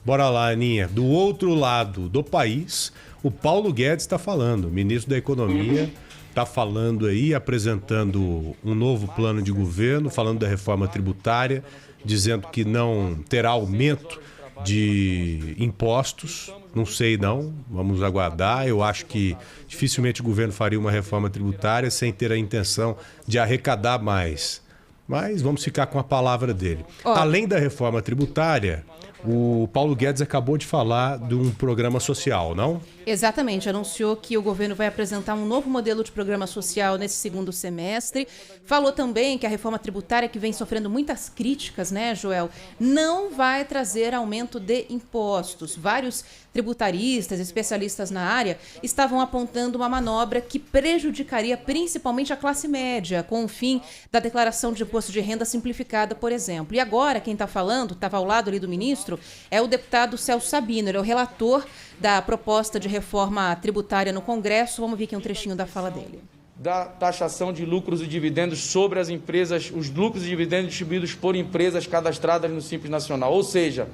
Bora lá, Aninha. Do outro lado do país, o Paulo Guedes está falando, o ministro da Economia está falando aí, apresentando um novo plano de governo, falando da reforma tributária, dizendo que não terá aumento de impostos. Não sei não, vamos aguardar. Eu acho que dificilmente o governo faria uma reforma tributária sem ter a intenção de arrecadar mais. Mas vamos ficar com a palavra dele. Além da reforma tributária, o Paulo Guedes acabou de falar de um programa social, não? Exatamente, anunciou que o governo vai apresentar um novo modelo de programa social nesse segundo semestre. Falou também que a reforma tributária, que vem sofrendo muitas críticas, né, Joel, não vai trazer aumento de impostos. Vários tributaristas, especialistas na área, estavam apontando uma manobra que prejudicaria principalmente a classe média, com o fim da declaração de imposto de renda simplificada, por exemplo. E agora, quem está falando, estava ao lado ali do ministro, é o deputado Celso Sabino, ele é o relator da proposta de reforma tributária no Congresso. Vamos ver aqui um trechinho da fala dele. Da taxação de lucros e dividendos sobre as empresas, os lucros e dividendos distribuídos por empresas cadastradas no Simples Nacional. Ou seja,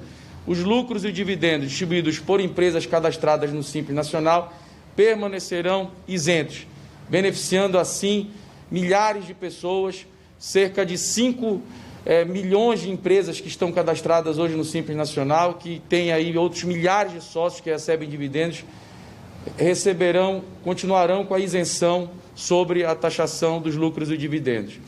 os lucros e dividendos distribuídos por empresas cadastradas no Simples Nacional permanecerão isentos, beneficiando assim milhares de pessoas, cerca de 5 milhões de empresas que estão cadastradas hoje no Simples Nacional, que tem aí outros milhares de sócios que recebem dividendos, continuarão com a isenção sobre a taxação dos lucros e dividendos.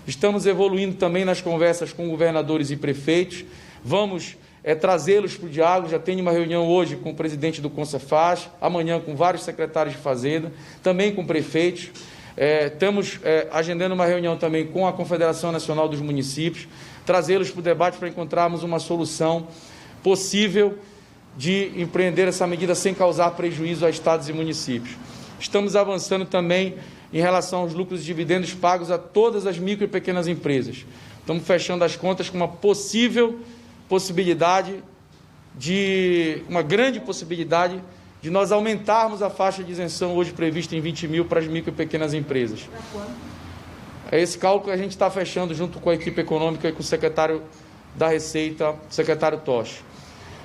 Estamos evoluindo também nas conversas com governadores e prefeitos, vamos trazê-los para o diálogo. Já tenho uma reunião hoje com o presidente do Concefaz, amanhã com vários secretários de Fazenda, também com prefeitos. Estamos agendando uma reunião também com a Confederação Nacional dos Municípios, trazê-los para o debate para encontrarmos uma solução possível de empreender essa medida sem causar prejuízo a estados e municípios. Estamos avançando também em relação aos lucros e dividendos pagos a todas as micro e pequenas empresas. Estamos fechando as contas com uma grande possibilidade de nós aumentarmos a faixa de isenção hoje prevista em 20 mil para as micro e pequenas empresas. É esse cálculo que a gente está fechando junto com a equipe econômica e com o secretário da Receita, o secretário Toche.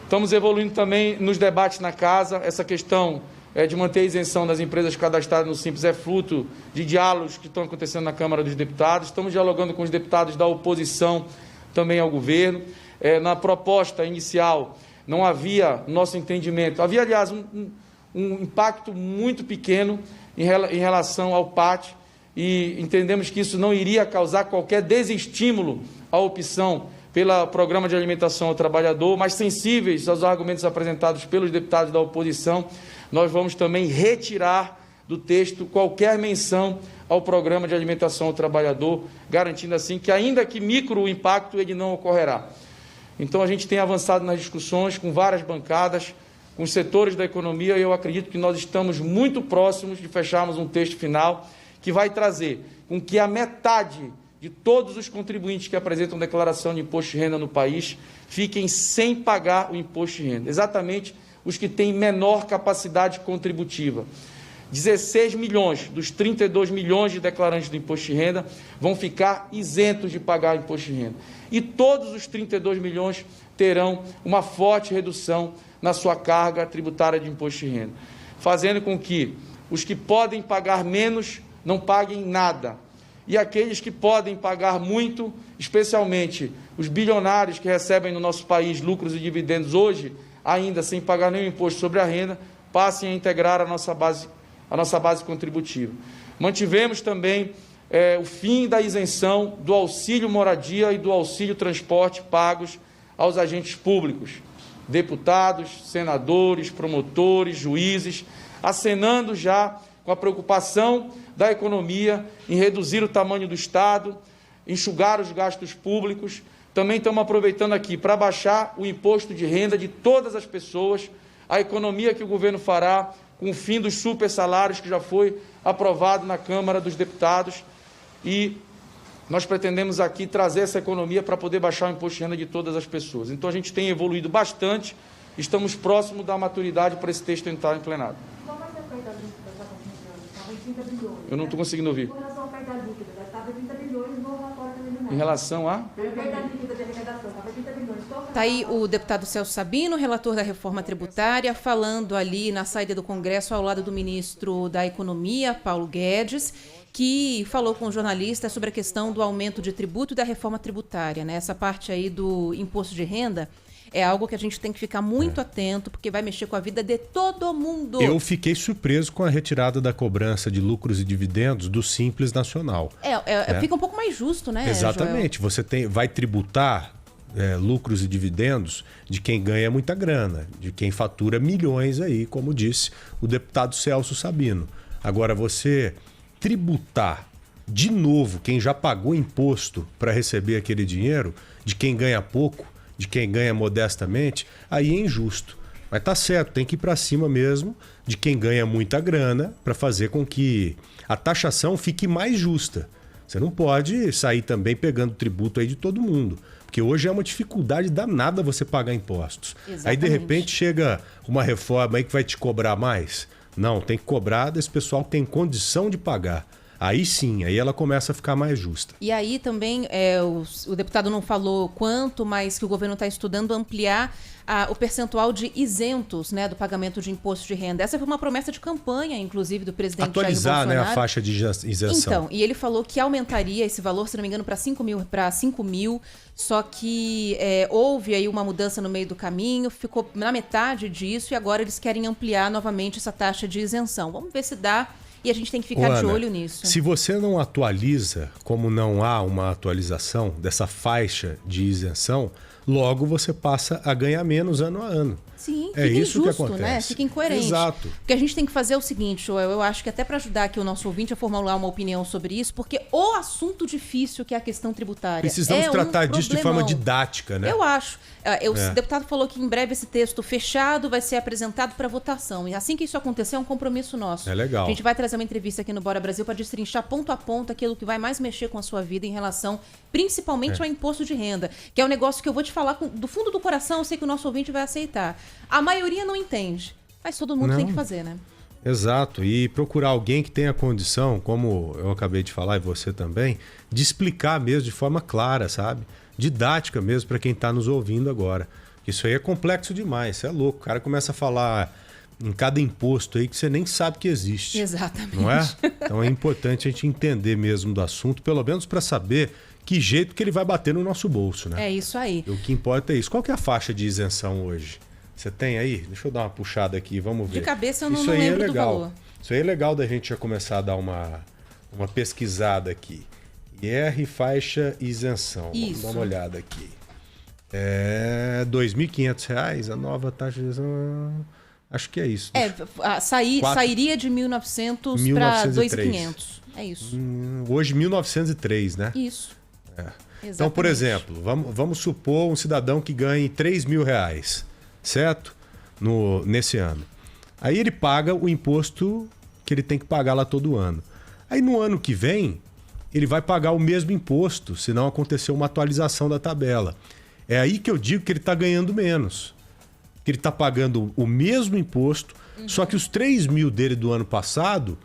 Estamos evoluindo também nos debates na Casa. Essa questão de manter a isenção das empresas cadastradas no Simples é fruto de diálogos que estão acontecendo na Câmara dos Deputados. Estamos dialogando com os deputados da oposição também ao governo. Na proposta inicial, não havia, no nosso entendimento, havia, aliás, um impacto muito pequeno em relação ao PAT, e entendemos que isso não iria causar qualquer desestímulo à opção pelo Programa de Alimentação ao Trabalhador, mas sensíveis aos argumentos apresentados pelos deputados da oposição, nós vamos também retirar do texto qualquer menção ao Programa de Alimentação ao Trabalhador, garantindo assim que, ainda que micro o impacto, ele não ocorrerá. Então, a gente tem avançado nas discussões com várias bancadas, com os setores da economia, e eu acredito que nós estamos muito próximos de fecharmos um texto final que vai trazer com que a metade de todos os contribuintes que apresentam declaração de imposto de renda no país fiquem sem pagar o imposto de renda, exatamente os que têm menor capacidade contributiva. 16 milhões dos 32 milhões de declarantes do imposto de renda vão ficar isentos de pagar imposto de renda. E todos os 32 milhões terão uma forte redução na sua carga tributária de imposto de renda, fazendo com que os que podem pagar menos não paguem nada. E aqueles que podem pagar muito, especialmente os bilionários que recebem no nosso país lucros e dividendos hoje, ainda sem pagar nenhum imposto sobre a renda, passem a integrar a nossa base contributiva. Mantivemos também o fim da isenção do auxílio moradia e do auxílio transporte pagos aos agentes públicos, deputados, senadores, promotores, juízes, acenando já com a preocupação da economia em reduzir o tamanho do Estado, enxugar os gastos públicos. Também estamos aproveitando aqui para baixar o imposto de renda de todas as pessoas, a economia que o governo fará com o fim dos super salários, que já foi aprovado na Câmara dos Deputados, e nós pretendemos aqui trazer essa economia para poder baixar o imposto de renda de todas as pessoas. Então, a gente tem evoluído bastante, estamos próximos da maturidade para esse texto entrar em plenário. Qual vai ser a perda líquida da Comissão? 30 bilhões. Eu não estou conseguindo ouvir. Com relação à perda líquida, estava 30 bilhões no relatório também do em relação a... Está aí o deputado Celso Sabino, relator da reforma tributária, falando ali na saída do Congresso ao lado do ministro da Economia, Paulo Guedes, que falou com jornalistas sobre a questão do aumento de tributo e da reforma tributária, né? Essa parte aí do imposto de renda é algo que a gente tem que ficar muito atento, porque vai mexer com a vida de todo mundo. Eu fiquei surpreso com a retirada da cobrança de lucros e dividendos do Simples Nacional. Fica um pouco mais justo, né, Exatamente. Joel? Você vai tributar lucros e dividendos de quem ganha muita grana, de quem fatura milhões aí, como disse o deputado Celso Sabino. Agora, você tributar de novo quem já pagou imposto para receber aquele dinheiro, de quem ganha pouco, de quem ganha modestamente, aí é injusto. Mas tá certo, tem que ir para cima mesmo de quem ganha muita grana para fazer com que a taxação fique mais justa. Você não pode sair também pegando tributo aí de todo mundo, porque hoje é uma dificuldade danada você pagar impostos. Exatamente. Aí de repente chega uma reforma aí que vai te cobrar mais. Não, tem que cobrar desse pessoal que tem condição de pagar. Aí sim, aí ela começa a ficar mais justa. E aí também o deputado não falou quanto, mas que o governo está estudando ampliar o percentual de isentos, né, do pagamento de imposto de renda. Essa foi uma promessa de campanha, inclusive, do presidente Jair Bolsonaro. Atualizar, né, a faixa de isenção. Então, e ele falou que aumentaria esse valor, se não me engano, para 5 mil, só que houve aí uma mudança no meio do caminho, ficou na metade disso e agora eles querem ampliar novamente essa taxa de isenção. Vamos ver se dá. E a gente tem que ficar Ana, de olho nisso. Se você não atualiza, como não há uma atualização dessa faixa de isenção, logo você passa a ganhar menos ano a ano. Sim, é fica isso injusto, que acontece, né? Fica incoerente. Exato. O que a gente tem que fazer é o seguinte, Joel, eu acho que até para ajudar aqui o nosso ouvinte a formular uma opinião sobre isso, porque o assunto difícil que é a questão tributária Precisamos tratar disso de forma didática, né? Eu acho. O deputado falou que em breve esse texto fechado vai ser apresentado para votação. E assim que isso acontecer, é um compromisso nosso. É legal. A gente vai trazer uma entrevista aqui no Bora Brasil para destrinchar ponto a ponto aquilo que vai mais mexer com a sua vida em relação, principalmente, ao imposto de renda, que é um negócio que eu vou te falar do fundo do coração, eu sei que o nosso ouvinte vai aceitar. A maioria não entende, mas todo mundo tem que fazer, né? Exato, e procurar alguém que tenha condição, como eu acabei de falar e você também, de explicar mesmo de forma clara, sabe? Didática mesmo para quem está nos ouvindo agora. Isso aí é complexo demais, você é louco. O cara começa a falar em cada imposto aí que você nem sabe que existe. Exatamente. Não é? Então é importante a gente entender mesmo do assunto, pelo menos para saber que jeito que ele vai bater no nosso bolso, né? É isso aí. E o que importa é isso. Qual que é a faixa de isenção hoje? Você tem aí? Deixa eu dar uma puxada aqui, vamos ver. De cabeça eu não Isso aí lembro é legal. do valor. Isso aí é legal da gente já começar a dar uma pesquisada aqui. IR faixa isenção. Isso. Vamos dar uma olhada aqui. É R$ 2.500 a nova taxa de isenção. Acho que é isso. Sairia de 1.900 para 2.500. É isso. Hoje 1.903, né? Isso. Então, por exemplo, vamos supor um cidadão que ganhe R$3.000, certo? Nesse ano. Aí ele paga o imposto que ele tem que pagar lá todo ano. Aí no ano que vem, ele vai pagar o mesmo imposto, se não acontecer uma atualização da tabela. É aí que eu digo que ele está ganhando menos. Que ele está pagando o mesmo imposto, só que os 3 mil dele do ano passado,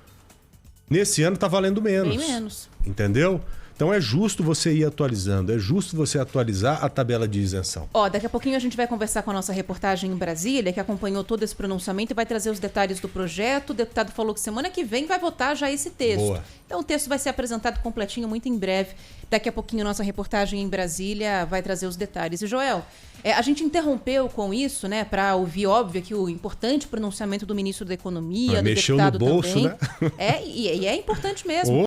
nesse ano está valendo menos. Bem menos. Entendeu? Então é justo você ir atualizando, é justo você atualizar a tabela de isenção. Daqui a pouquinho a gente vai conversar com a nossa reportagem em Brasília, que acompanhou todo esse pronunciamento e vai trazer os detalhes do projeto. O deputado falou que semana que vem vai votar já esse texto. Boa. Então o texto vai ser apresentado completinho muito em breve. Daqui a pouquinho a nossa reportagem em Brasília vai trazer os detalhes. E Joel, a gente interrompeu com isso, né, para ouvir, óbvio, aqui o importante pronunciamento do ministro da Economia, do mexeu deputado no bolso, também. né? E é importante mesmo.